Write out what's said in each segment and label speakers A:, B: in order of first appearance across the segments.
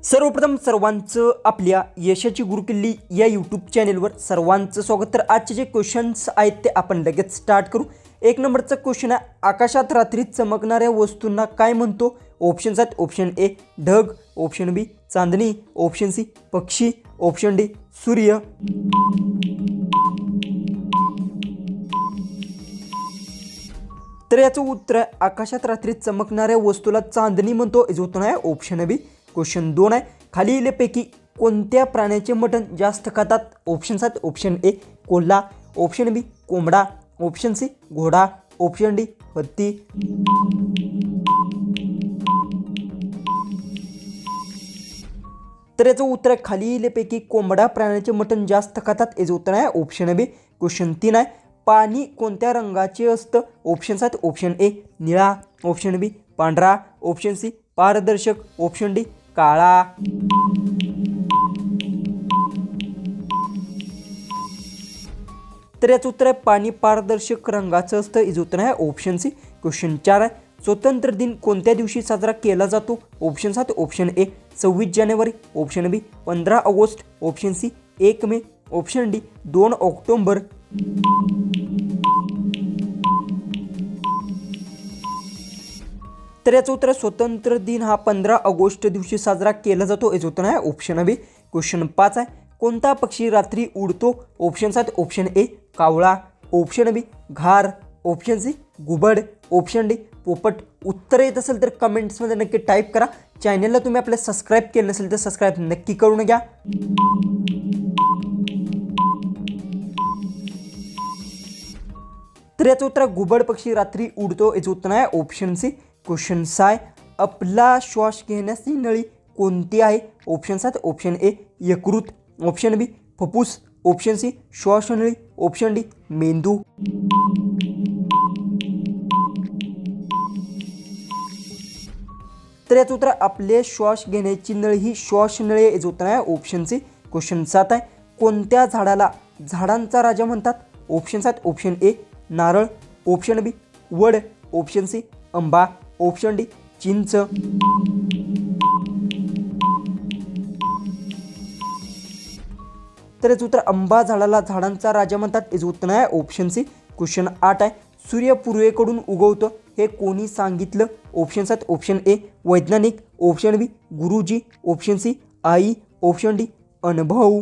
A: सर्वप्रथम सर्वांचं आपल्या यशाची गुरुकिल्ली या यूट्यूब चॅनेलवर सर्वांचं स्वागत। तर आजचे जे क्वेश्चन्स आहेत ते आपण लगेच स्टार्ट करू। एक नंबरचा क्वेश्चन आहे, आकाशात रात्री चमकणाऱ्या वस्तूंना काय म्हणतो? ऑप्शन्स आहेत, ऑप्शन ए ढग, ऑप्शन बी चांदणी, ऑप्शन सी पक्षी, ऑप्शन डी सूर्य। तर याचं उत्तर आहे, आकाशात रात्री चमकणाऱ्या वस्तूला चांदणी म्हणतो। याचं उत्तर आहे ऑप्शन बी। क्वेश्चन 2 आहे, खालीलपैकी कोणत्या प्राण्याचे मटण जास्त खातात? ऑप्शन्स आहेत, ऑप्शन ए कोल्हा, ऑप्शन बी कोंबडा, ऑप्शन सी घोडा, ऑप्शन डी हत्ती। तर याचं उत्तर आहे, खालीलपैकी कोंबडा प्राण्याचे मटण जास्त खातात। याचं उत्तर आहे ऑप्शन बी। क्वेश्चन 3 आहे, पाणी कोणत्या रंगाचे असतं? ऑप्शन्स आहेत, ऑप्शन ए निळा, ऑप्शन बी पांढरा, ऑप्शन सी पारदर्शक, ऑप्शन डी काळा। तर याचं उत्तर आहे, पाणी पारदर्शक रंगाचं असतं। याचं उत्तर आहे ऑप्शन सी। क्वेश्चन 4 आहे, स्वतंत्र दिन कोणत्या दिवशी साजरा केला जातो? ऑप्शन्स आहेत, ऑप्शन ए 26 जानेवारी, option B 15 August, option C 1 May, option D 2 October. तर याचं उत्तर स्वतंत्र दिन हा 15 ऑगस्ट दिवशी साजरा केला जातो। याचं उत्तर आहे ऑप्शन बी। क्वेश्चन 5 आहे, कोणता पक्षी रात्री उडतो? ऑप्शन्स आहेत, ऑप्शन ए कावळा, ऑप्शन बी घार, ऑप्शन सी घुबड, ऑप्शन डी पोपट। उत्तर येत असेल तर कमेंट्समध्ये नक्की टाईप करा। चॅनलला तुम्ही आपल्या सबस्क्राईब केलं नसेल तर सबस्क्राईब नक्की करून घ्या। तर याचं उत्तर घुबड पक्षी रात्री उडतो। याचं उत्तर आहे ऑप्शन सी। क्वेश्चन 6 आहे, आपला श्वास घेण्याची नळी कोणती आहे? ऑप्शन्स आहेत, ऑप्शन ए यकृत, ऑप्शन बी फुफ्फुस, ऑप्शन सी श्वासनळी, ऑप्शन डी मेंदू। तर याचं उत्तर आपले श्वास घेण्याची नळी ही श्वासनळी। याचं उत्तर आहे ऑप्शन सी। क्वेश्चन 7 आहे, कोणत्या झाडाला झाडांचा राजा म्हणतात? ऑप्शन्स आहेत, ऑप्शन ए नारळ, ऑप्शन बी वड, ऑप्शन सी आंबा, ऑप्शन डी चिंच। तर याचं उत्तर आंबा झाडाला झाडांचा राजा म्हणतात। याचं उत्तर आहे ऑप्शन सी। क्वेश्चन 8 आहे, सूर्य पूर्वेकडून उगवतो हे कोणी सांगितलं? ऑप्शन्स आहेत, ऑप्शन ए वैज्ञानिक, ऑप्शन बी गुरुजी, ऑप्शन सी आई, ऑप्शन डी अनुभव।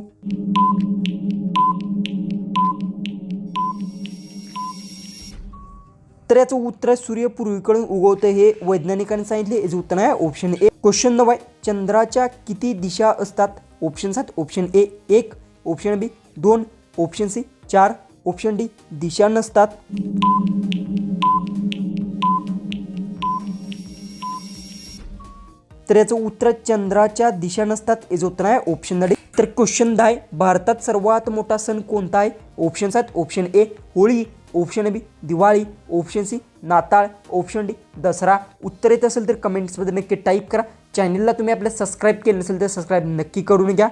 A: तर याचं उत्तर सूर्य पूर्वेकडून उगवतं हे वैज्ञानिकांनी सांगितले। याचं उत्तर आहे ऑप्शन ए। क्वेश्चन 9 आहे, चंद्राच्या किती दिशा असतात? ऑप्शन्स आहेत, option A 1, option B 2, option C 4, option D दिशा नसतात। तर याचं उत्तर चंद्राच्या दिशा नसतात। याचं उत्तर आहे ऑप्शन डी। तर क्वेश्चन 10 आहे, भारतात सर्वात मोठा सण कोणता आहे? ऑप्शन्स आहेत, option A Holi, option B Diwali, option C नाताळ, ऑप्शन डी दसरा। उत्तर येत असेल तर कमेंट्समध्ये नक्की टाईप करा। चॅनलला तुम्ही आपल्या सबस्क्राईब केलं नसेल तर सबस्क्राईब नक्की करून घ्या।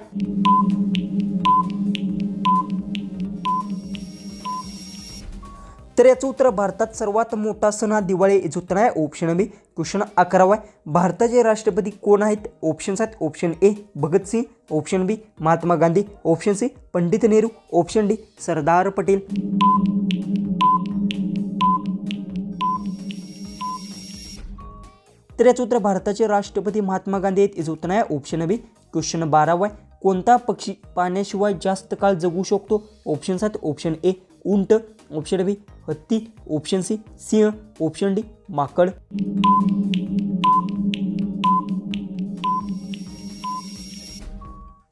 A: तर याचं उत्तर भारतात सर्वात मोठा सण हा दिवाळी। याचं उत्तर आहे ऑप्शन बी। क्वेश्चन 11 आहे, भारताचे राष्ट्रपती कोण आहेत? ऑप्शन्स आहेत, option A Bhagat Singh, option B Mahatma Gandhi, option C Pandit Nehru, option D Sardar Patel. तर याचं उत्तर भारताचे राष्ट्रपती महात्मा गांधी आहेत। याचं उत्तर आहे ऑप्शन बी। क्वेश्चन 12 आहे, कोणता पक्षी पाण्याशिवाय जास्त काळ जगू शकतो? ऑप्शन्स आहेत, ऑप्शन ए उंट, ऑप्शन बी हत्ती, ऑप्शन सी सिंह, ऑप्शन डी माकड।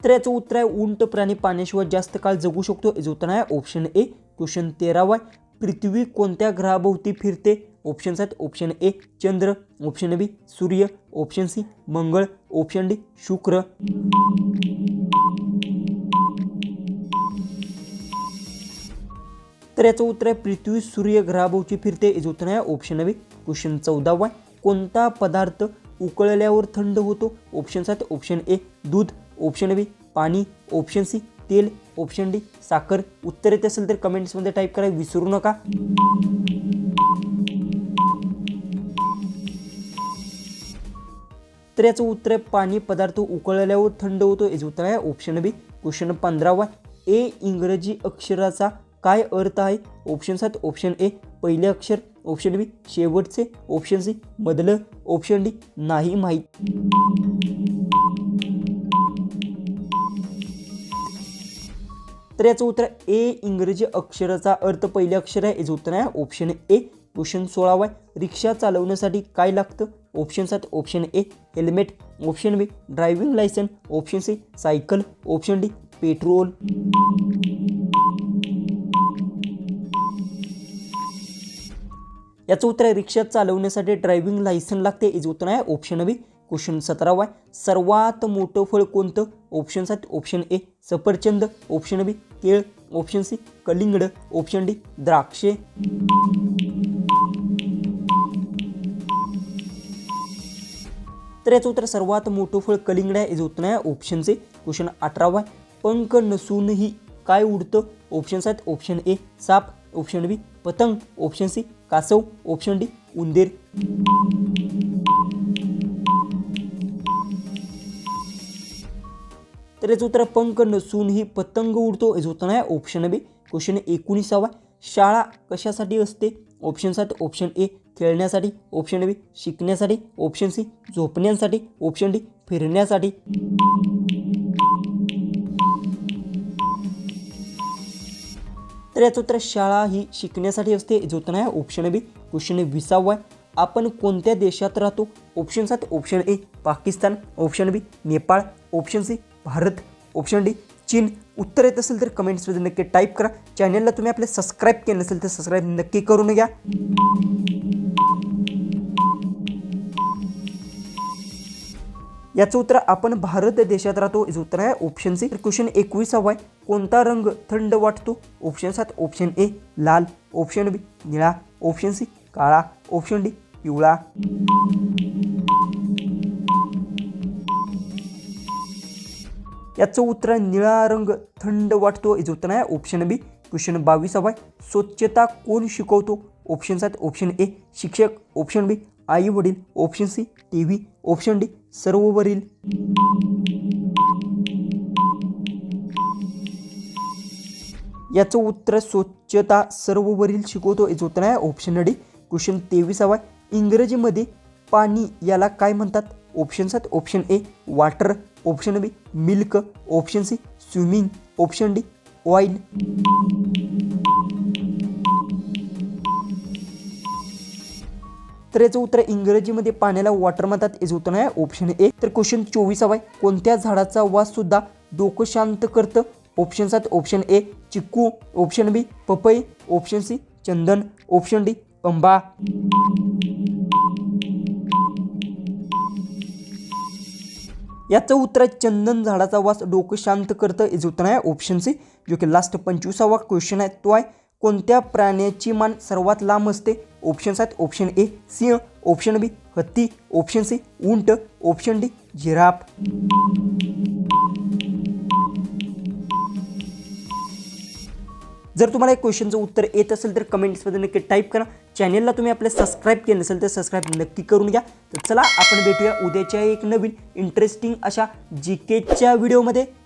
A: तर याचं उत्तर आहे उंट प्राणी पाण्याशिवाय जास्त काळ जगू शकतो। याचं उत्तर आहे ऑप्शन ए। क्वेश्चन 13 आहे, पृथ्वी कोणत्या ग्रहाभोवती फिरते? ऑप्शन्स आहेत, ऑप्शन ए चंद्र, ऑप्शन बी सूर्य, ऑप्शन सी मंगळ, ऑप्शन डी शुक्र। तर याचं उत्तर आहे पृथ्वी सूर्य ग्रहाभोवती फिरते। याचं उत्तर आहे ऑप्शन बी। क्वेश्चन 14 आहे, कोणता पदार्थ उकळल्यावर थंड होतो? ऑप्शन्स आहेत, ऑप्शन ए दूध, ऑप्शन बी पाणी, ऑप्शन सी तेल, ऑप्शन डी साखर। उत्तर येत असेल तर कमेंट्समध्ये टाईप करायला विसरू नका। तर याचं उत्तर आहे पाणी पदार्थ उकळल्यावर थंड होतो, याचं उत्तर आहे ऑप्शन बी. क्वेश्चन 15 ए इंग्रजी अक्षराचा काय अर्थ आहे? ऑप्शन 7 ऑप्शन ए पहिले अक्षर, ऑप्शन बी शेवटचे, ऑप्शन सी मधलं, ऑप्शन डी नाही माहीत. तर याचं उत्तर ए इंग्रजी अक्षराचा अर्थ पहिले अक्षर आहे, याचं उत्तर आहे ऑप्शन ए. क्वेश्चन 16 रिक्षा चालवण्यासाठी काय लागतं? Option 7 option A helmet, option B driving licence, option C cycle, option D petrol. याचं उत्तर आहे रिक्षा चालवण्यासाठी ड्रायव्हिंग लायसन्स लागते, याचं उत्तर आहे ऑप्शन बी. क्वेश्चन 17 सर्वात मोठं फळ कोणतं? ऑप्शन 7 ऑप्शन ए सफरचंद, ऑप्शन बी केळ, ऑप्शन सी कलिंगड, ऑप्शन डी द्राक्षे. तर याचं उत्तर सर्वात मोठं फळ कलिंगड आहे, याचं उत्तर आहे ऑप्शन सी. क्वेश्चन 18 पंख नसूनही काय उडतं? ऑप्शन 7 ऑप्शन ए साप, ऑप्शन बी पतंग, ऑप्शन सी कासव, ऑप्शन डी उंदीर. तर याचं उत्तर पंख नसूनही पतंग उडतो, याचं उत्तर आहे ऑप्शन बी. क्वेश्चन 19 शाळा कशासाठी असते? ऑप्शन 7 ऑप्शन ए खेळण्यासाठी, ऑप्शन बी शिकण्यासाठी, ऑप्शन सी झोपण्यासाठी, ऑप्शन डी फिरण्यासाठी. तर याचं उत्तर शाळा ही शिकण्यासाठी असते, याचं उत्तर आहे ऑप्शन बी. क्वेश्चन 20 आपण कोणत्या देशात राहतो? Option 7 option A Pakistan, option B Nepal, option C Bharat, option D चीन. उत्तर येत असेल तर कमेंट्समध्ये नक्की टाईप करा. चॅनलला तुम्ही आपले सबस्क्राईब केलं नसेल तर सबस्क्राईब नक्की करून घ्या. याचं उत्तर आपण भारत देशात राहतो, याचं उत्तर आहे ऑप्शन सी. क्वेश्चन 21 कोणता रंग थंड वाटतो? ऑप्शन 7 ऑप्शन ए लाल, ऑप्शन बी निळा, ऑप्शन सी काळा, ऑप्शन डी पिवळा. याचं उत्तर निळा रंग थंड वाटतो, याचं उत्तर आहे ऑप्शन बी. क्वेश्चन 22 स्वच्छता कोण शिकवतो? ऑप्शन 7 ऑप्शन ए शिक्षक, ऑप्शन बी आई वडील, option C TV, option D सर्ववरील. याचं उत्तर स्वच्छता सर्ववरील शिकवतो, याचं उत्तर आहे ऑप्शन डी. क्वेश्चन 23 इंग्रजीमध्ये पाणी याला काय म्हणतात? Option 7 option A water, option B milk, option C swimming, option D oil. तर याचं उत्तर इंग्रजीमध्ये पाण्याला वॉटर म्हणतात, याचं उत्तर आहे ऑप्शन ए. तर क्वेश्चन 24 कोणत्या झाडाचा वास सुद्धा डोकं शांत करतं? ऑप्शन 7 ऑप्शन ए चिक्कू, ऑप्शन बी पपई, ऑप्शन सी चंदन, ऑप्शन डी आंबा. याचं उत्तर आहे चंदन झाडाचा वास डोकं शांत करतं, याचं उत्तर आहे ऑप्शन सी. जो की लास्ट 25वा क्वेश्चन आहे तो आहे कोणत्या प्राण्याची मान सर्वात लांब असते? ऑप्शन 7 ऑप्शन ए सिंह, ऑप्शन बी हत्ती, ऑप्शन सी उंट, ऑप्शन डी जिराफ. जर तुम्हाला एक क्वेश्चनचं उत्तर येत असेल तर कमेंट्समध्ये नक्की टाईप करा. चॅनलला तुम्ही आपले सबस्क्राईब केले नसेल तर सबस्क्राईब नक्की करून घ्या. तर चला आपण भेटूया उद्याच्या एक नवीन इंटरेस्टिंग अशा जीकेच्या व्हिडिओमध्ये.